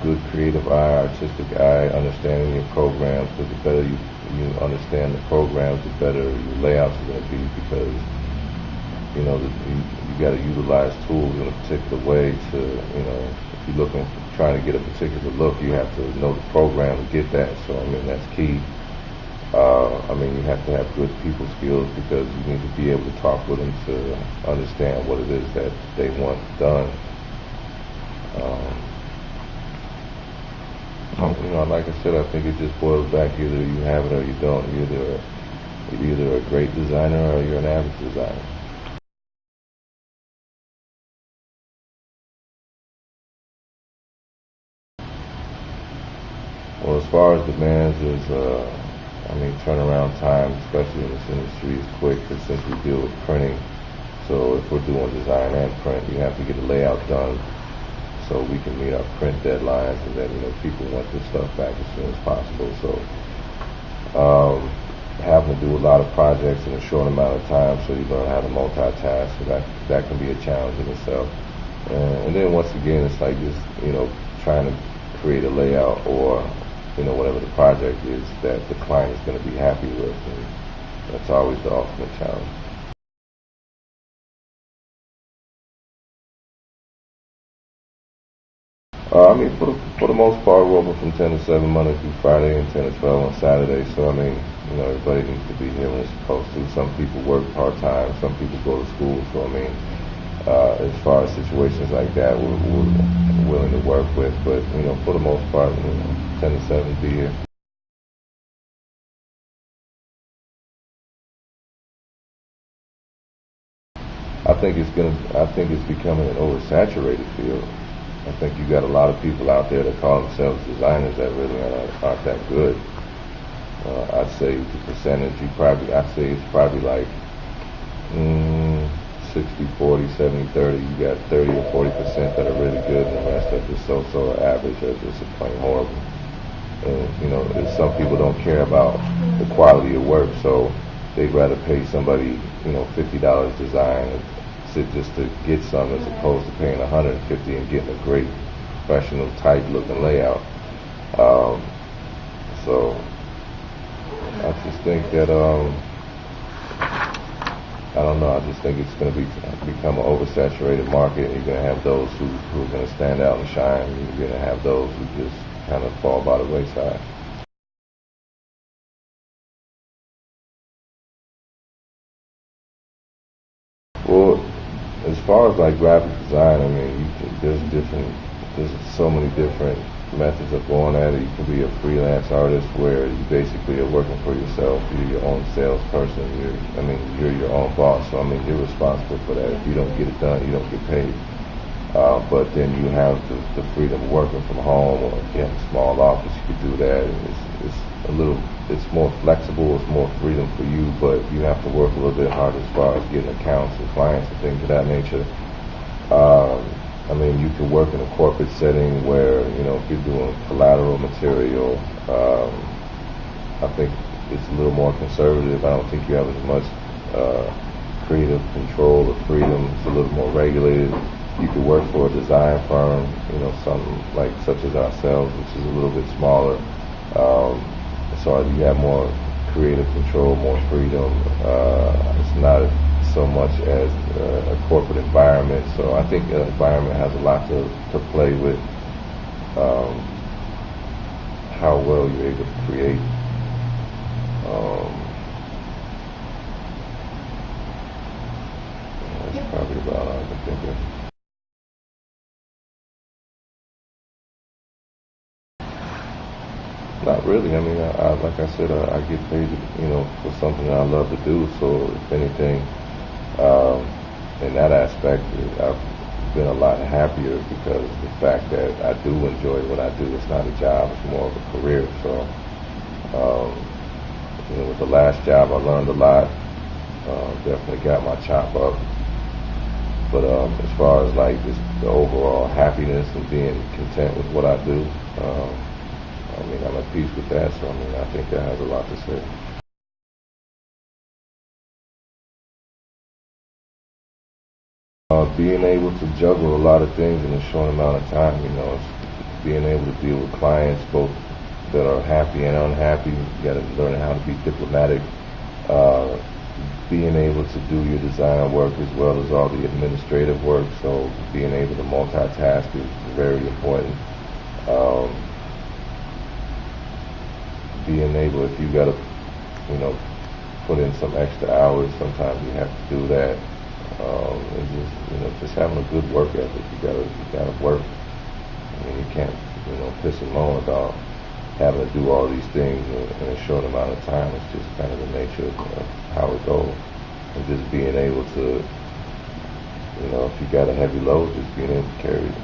good creative eye, artistic eye, understanding your programs, because the better you understand the programs, the better your layouts are going to be, because you got to utilize tools in a particular way to, if you're trying to get a particular look, you have to know the program to get that. So I mean, that's key. You have to have good people skills, because you need to be able to talk with them to understand what it is that they want done. Like I said, I think it just boils back, either you have it or you don't. You're either a great designer or you're an average designer. Well, as far as demands turnaround time, especially in this industry, is quick, because since we deal with printing, so if we're doing design and print, you have to get a layout done so we can meet our print deadlines, and then people want this stuff back as soon as possible. So having to do a lot of projects in a short amount of time, so you learn how to multitask, so that can be a challenge in itself. And then once again, it's like just trying to create a layout, or whatever the project is that the client is going to be happy with, and that's always the ultimate challenge. For the most part, we're open from 10 to 7 Monday through Friday, and 10 to 12 on Saturday. So everybody needs to be here when they're supposed to. Some people work part-time, some people go to school. So as far as situations like that, we're willing to work with. But for the most part, 10 to 7, be here. I think it's becoming an oversaturated field. I think you got a lot of people out there that call themselves designers that really aren't that good. I'd say the percentage, I'd say it's probably like 60-40, 70-30. You got 30 or 40% that are really good, and the rest are just so average, or just plain horrible. And some people don't care about the quality of work, so they'd rather pay somebody $50 design just to get some, as opposed to paying $150 and getting a great professional type looking layout. So I just think that I don't know. I just think it's going to become an oversaturated market. You're going to have those who are going to stand out and shine, and you're going to have those who just kind of fall by the wayside. Well, as far as like graphic design, there's so many different methods of going at it. You can be a freelance artist, where you basically are working for yourself. You're your own salesperson. You're your own boss. So you're responsible for that. If you don't get it done, you don't get paid. But then you have the freedom of working from home, or if you have a small office, you can do that. It's more flexible, it's more freedom for you, but you have to work a little bit harder as far as getting accounts and clients and things of that nature. You can work in a corporate setting where, if you're doing collateral material, I think it's a little more conservative. I don't think you have as much creative control or freedom. It's a little more regulated. You could work for a design firm, something like such as ourselves, which is a little bit smaller. So you have more creative control, more freedom. It's not so much as a corporate environment. So I think the environment has a lot to play with how well you're able to create. That's probably about all I can think of. Not really. Like I said, I get paid, for something that I love to do. So if anything, in that aspect, I've been a lot happier, because the fact that I do enjoy what I do. It's not a job; it's more of a career. So, with the last job, I learned a lot. Definitely got my chop up. But as far as like just the overall happiness and being content with what I do. I'm at peace with that, so I think that has a lot to say. Being able to juggle a lot of things in a short amount of time, being able to deal with clients both that are happy and unhappy. You got to learn how to be diplomatic. Being able to do your design work as well as all the administrative work. So being able to multitask is very important. Being able, if you got to, put in some extra hours, sometimes you have to do that. And just having a good work ethic. You gotta work. I mean, you can't, piss and moan about having to do all these things in a short amount of time. It's just kind of the nature of how it goes. And just being able to, if you got a heavy load, just being able to carry it.